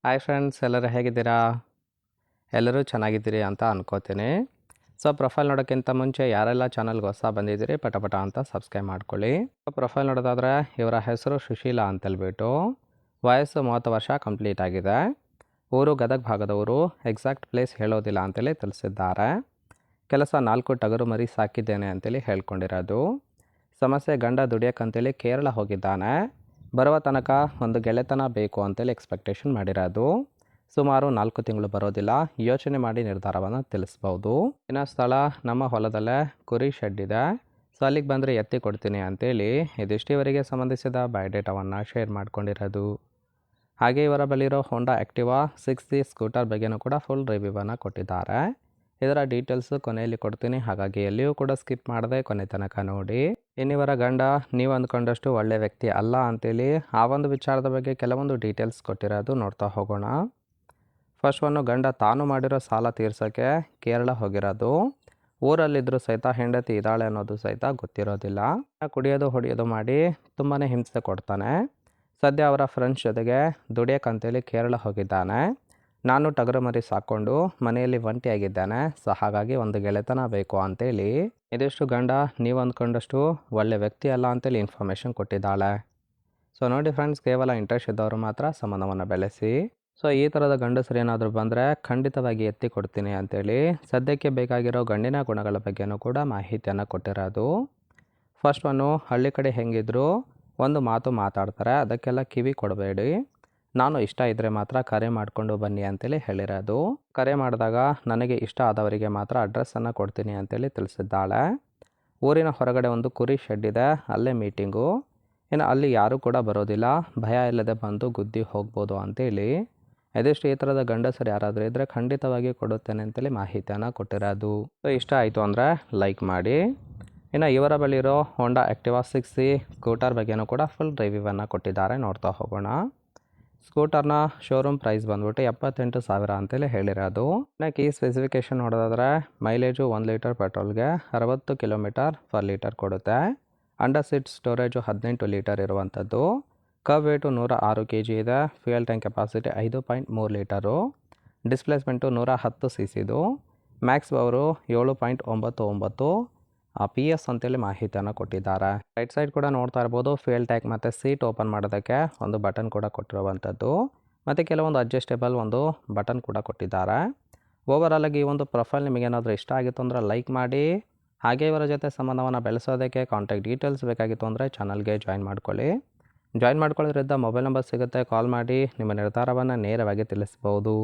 Hi friends, ಎಲ್ಲರೂ ಹೇಗಿದ್ದೀರಾ? ಎಲ್ಲರೂ ಚೆನ್ನಾಗಿದ್ದೀರಿ ಅಂತ ಅನ್ಕೋತೀನಿ. ಸೊ ಪ್ರೊಫೈಲ್ ನೋಡೋಕ್ಕಿಂತ ಮುಂಚೆ ಯಾರೆಲ್ಲ ಚಾನಲ್ಗೆ ಹೊಸ ಬಂದಿದ್ದೀರಿ ಪಟ ಪಟ ಅಂತ ಸಬ್ಸ್ಕ್ರೈಬ್ ಮಾಡ್ಕೊಳ್ಳಿ. ಪ್ರೊಫೈಲ್ ನೋಡೋದಾದರೆ ಇವರ ಹೆಸರು ಸುಶೀಲಾ ಅಂತೇಳ್ಬಿಟ್ಟು, ವಯಸ್ಸು 30 ವರ್ಷ ಕಂಪ್ಲೀಟ್ ಆಗಿದೆ. ಊರು ಗದಗ ಭಾಗದವರು, ಎಕ್ಸಾಕ್ಟ್ ಪ್ಲೇಸ್ ಹೇಳೋದಿಲ್ಲ ಅಂತೇಳಿ ತಿಳಿಸಿದ್ದಾರೆ. ಕೆಲಸ 4 ಟಗರು ಮರಿ ಸಾಕಿದ್ದೇನೆ ಅಂತೇಳಿ ಹೇಳ್ಕೊಂಡಿರೋದು. ಸಮಸ್ಯೆ ಗಂಡ ದುಡಿಯೋಕ್ಕಂತೇಳಿ ಕೇರಳ ಹೋಗಿದ್ದಾನೆ. ಬರುವ ತನಕ ಒಂದು ಗೆಳೆತನ ಬೇಕು ಅಂತೇಳಿ ಎಕ್ಸ್ಪೆಕ್ಟೇಷನ್ ಮಾಡಿರೋದು. ಸುಮಾರು 4 ತಿಂಗಳು ಬರೋದಿಲ್ಲ, ಯೋಚನೆ ಮಾಡಿ ನಿರ್ಧಾರವನ್ನು ತಿಳಿಸ್ಬೋದು. ಇನ್ನು ಸ್ಥಳ ನಮ್ಮ ಹೊಲದಲ್ಲೇ ಕುರಿ ಶೆಡ್ ಇದೆ. ಸೊ ಅಲ್ಲಿಗೆ ಬಂದರೆ ಎತ್ತಿ ಕೊಡ್ತೀನಿ ಅಂತೇಳಿ ಇದಿಷ್ಟಿವರೆಗೆ ಸಂಬಂಧಿಸಿದ ಬಯೋಡೇಟಾವನ್ನು ಶೇರ್ ಮಾಡ್ಕೊಂಡಿರೋದು. ಹಾಗೆ ಇವರ ಬಳಿರೋ ಹೋಂಡಾ ಆ್ಯಕ್ಟಿವಾ 6C ಸ್ಕೂಟರ್ ಬಗ್ಗೆನೂ ಕೂಡ ಫುಲ್ ರಿವ್ಯೂವನ್ನು ಕೊಟ್ಟಿದ್ದಾರೆ. ಇದರ ಡೀಟೇಲ್ಸು ಕೊನೆಯಲ್ಲಿ ಕೊಡ್ತೀನಿ, ಹಾಗಾಗಿ ಎಲ್ಲಿಯೂ ಕೂಡ ಸ್ಕಿಪ್ ಮಾಡದೆ ಕೊನೆ ತನಕ ನೋಡಿ. ಇನ್ನಿವರ ಗಂಡ ನೀವು ಅಂದ್ಕೊಂಡಷ್ಟು ಒಳ್ಳೆ ವ್ಯಕ್ತಿ ಅಲ್ಲ ಅಂತೇಳಿ ಆ ಒಂದು ವಿಚಾರದ ಬಗ್ಗೆ ಕೆಲವೊಂದು ಡೀಟೇಲ್ಸ್ ಕೊಟ್ಟಿರೋದು ನೋಡ್ತಾ ಹೋಗೋಣ. ಫಸ್ಟ್ ಒನ್ನು, ಗಂಡ ತಾನು ಮಾಡಿರೋ ಸಾಲ ತೀರ್ಸೋಕ್ಕೆ ಕೇರಳ ಹೋಗಿರೋದು. ಊರಲ್ಲಿದ್ದರೂ ಸಹಿತ ಹೆಂಡತಿ ಇದ್ದಾಳೆ ಅನ್ನೋದು ಸಹಿತ ಗೊತ್ತಿರೋದಿಲ್ಲ. ಕುಡಿಯೋದು ಹೊಡೆಯೋದು ಮಾಡಿ ತುಂಬಾ ಹಿಂಸೆ ಕೊಡ್ತಾನೆ. ಸದ್ಯ ಅವರ ಫ್ರೆಂಡ್ಸ್ ಜೊತೆಗೆ ದುಡಿಯೋಕ್ಕಂತೇಳಿ ಕೇರಳ ಹೋಗಿದ್ದಾನೆ. ನಾನು ಟಗರು ಮರಿ ಸಾಕ್ಕೊಂಡು ಮನೆಯಲ್ಲಿ ಒಂಟಿಯಾಗಿದ್ದಾನೆ. ಸೊ ಹಾಗಾಗಿ ಒಂದು ಗೆಳೆತನ ಬೇಕು ಅಂತೇಳಿ ಇದಿಷ್ಟು ಗಂಡ ನೀವು ಅಂದ್ಕೊಂಡಷ್ಟು ಒಳ್ಳೆ ವ್ಯಕ್ತಿ ಅಲ್ಲ ಅಂತೇಳಿ ಇನ್ಫಾರ್ಮೇಷನ್ ಕೊಟ್ಟಿದ್ದಾಳೆ. ಸೊ ನೋಡಿ ಫ್ರೆಂಡ್ಸ್, ಕೇವಲ ಇಂಟ್ರೆಸ್ಟ್ ಇದ್ದವರು ಮಾತ್ರ ಸಂಬಂಧವನ್ನು ಬೆಳೆಸಿ. ಸೊ ಈ ಥರದ ಗಂಡಸರು ಏನಾದರೂ ಬಂದರೆ ಖಂಡಿತವಾಗಿ ಎತ್ತಿ ಕೊಡ್ತೀನಿ ಅಂತೇಳಿ ಸದ್ಯಕ್ಕೆ ಬೇಕಾಗಿರೋ ಗಂಡಿನ ಗುಣಗಳ ಬಗ್ಗೆನೂ ಕೂಡ ಮಾಹಿತಿಯನ್ನು ಕೊಟ್ಟಿರೋದು. ಫಸ್ಟ್ ಒನ್ನು, ಹಳ್ಳಿ ಕಡೆ ಹೆಂಗಿದ್ರು ಒಂದು ಮಾತು ಮಾತಾಡ್ತಾರೆ, ಅದಕ್ಕೆಲ್ಲ ಕಿವಿ ಕೊಡಬೇಡಿ. ನಾನು ಇಷ್ಟ ಇದ್ದರೆ ಮಾತ್ರ ಕರೆ ಮಾಡಿಕೊಂಡು ಬನ್ನಿ ಅಂತೇಳಿ ಹೇಳಿರೋದು. ಕರೆ ಮಾಡಿದಾಗ ನನಗೆ ಇಷ್ಟ ಆದವರಿಗೆ ಮಾತ್ರ ಅಡ್ರೆಸ್ಸನ್ನು ಕೊಡ್ತೀನಿ ಅಂತೇಳಿ ತಿಳಿಸಿದ್ದಾಳೆ. ಊರಿನ ಹೊರಗಡೆ ಒಂದು ಕುರಿ ಶೆಡ್ ಇದೆ, ಅಲ್ಲೇ ಮೀಟಿಂಗು. ಇನ್ನು ಅಲ್ಲಿ ಯಾರೂ ಕೂಡ ಬರೋದಿಲ್ಲ, ಭಯ ಇಲ್ಲದೆ ಬಂದು ಗುದ್ದಿ ಹೋಗ್ಬೋದು ಅಂತೇಳಿ ಇದಿಷ್ಟು ಈ ಥರದ ಗಂಡಸರು ಯಾರಾದರೂ ಇದ್ದರೆ ಖಂಡಿತವಾಗಿ ಕೊಡುತ್ತೇನೆ ಅಂತೇಳಿ ಮಾಹಿತಿಯನ್ನು ಕೊಟ್ಟಿರೋದು. ಸೊ ಇಷ್ಟ ಆಯಿತು ಅಂದರೆ ಲೈಕ್ ಮಾಡಿ. ಇನ್ನು ಇವರ ಬಳಿರೋ ಹೋಂಡಾ ಆ್ಯಕ್ಟಿವಾ 6C ಸ್ಕೂಟರ್ ಬಗ್ಗೆನೂ ಕೂಡ ಫುಲ್ ರಿವ್ಯೂವನ್ನು ಕೊಟ್ಟಿದ್ದಾರೆ, ನೋಡ್ತಾ ಹೋಗೋಣ. ಸ್ಕೂಟರ್ನ ಶೋರೂಮ್ ಪ್ರೈಸ್ ಬಂದ್ಬಿಟ್ಟು 78,000 ಅಂತೇಳಿ ಹೇಳಿರೋದು. ಇನ್ನು ಈ ಸ್ಪೆಸಿಫಿಕೇಷನ್ ನೋಡೋದಾದರೆ ಮೈಲೇಜು 1 ಲೀಟರ್ ಪೆಟ್ರೋಲ್ಗೆ 60 km/ಲೀಟರ್ ಕೊಡುತ್ತೆ. ಅಂಡರ್ ಸೀಟ್ ಸ್ಟೋರೇಜು 18 ಲೀಟರ್ ಇರುವಂಥದ್ದು. ಕವ್ ವೇಟು 106 kg ಇದೆ. Fuel tank capacity 5.3 litre. Displacement 110 cc. Max power 7.99 PS ಅಂತೇಳಿ ಮಾಹಿತಿಯನ್ನು ಕೊಟ್ಟಿದ್ದಾರೆ. ರೈಟ್ ಸೈಡ್ ಕೂಡ ನೋಡ್ತಾ ಇರ್ಬೋದು, ಫ್ಯೂಯಲ್ ಟ್ಯಾಂಕ್ ಮತ್ತು ಸೀಟ್ ಓಪನ್ ಮಾಡೋದಕ್ಕೆ ಒಂದು ಬಟನ್ ಕೂಡ ಕೊಟ್ಟಿರುವಂಥದ್ದು, ಮತ್ತು ಕೆಲವೊಂದು ಅಡ್ಜಸ್ಟೇಬಲ್ ಒಂದು ಬಟನ್ ಕೂಡ ಕೊಟ್ಟಿದ್ದಾರೆ. ಓವರಾಲ್ ಆಗಿ ಈ ಒಂದು ಪ್ರೊಫೈಲ್ ನಿಮಗೇನಾದರೂ ಇಷ್ಟ ಆಗಿತ್ತು ಅಂದರೆ ಲೈಕ್ ಮಾಡಿ. ಹಾಗೆ ಇವರ ಜೊತೆ ಸಂಬಂಧವನ್ನು ಬೆಳೆಸೋದಕ್ಕೆ ಕಾಂಟ್ಯಾಕ್ಟ್ ಡೀಟೇಲ್ಸ್ ಬೇಕಾಗಿತ್ತು ಅಂದರೆ ಚಾನಲ್ಗೆ ಜಾಯಿನ್ ಮಾಡ್ಕೊಳ್ಳಿ. ಜಾಯಿನ್ ಮಾಡ್ಕೊಳ್ಳೋದ್ರಿಂದ ಮೊಬೈಲ್ ನಂಬರ್ ಸಿಗುತ್ತೆ, ಕಾಲ್ ಮಾಡಿ ನಿಮ್ಮ ನಿರ್ಧಾರವನ್ನು ನೇರವಾಗಿ ತಿಳಿಸ್ಬೋದು.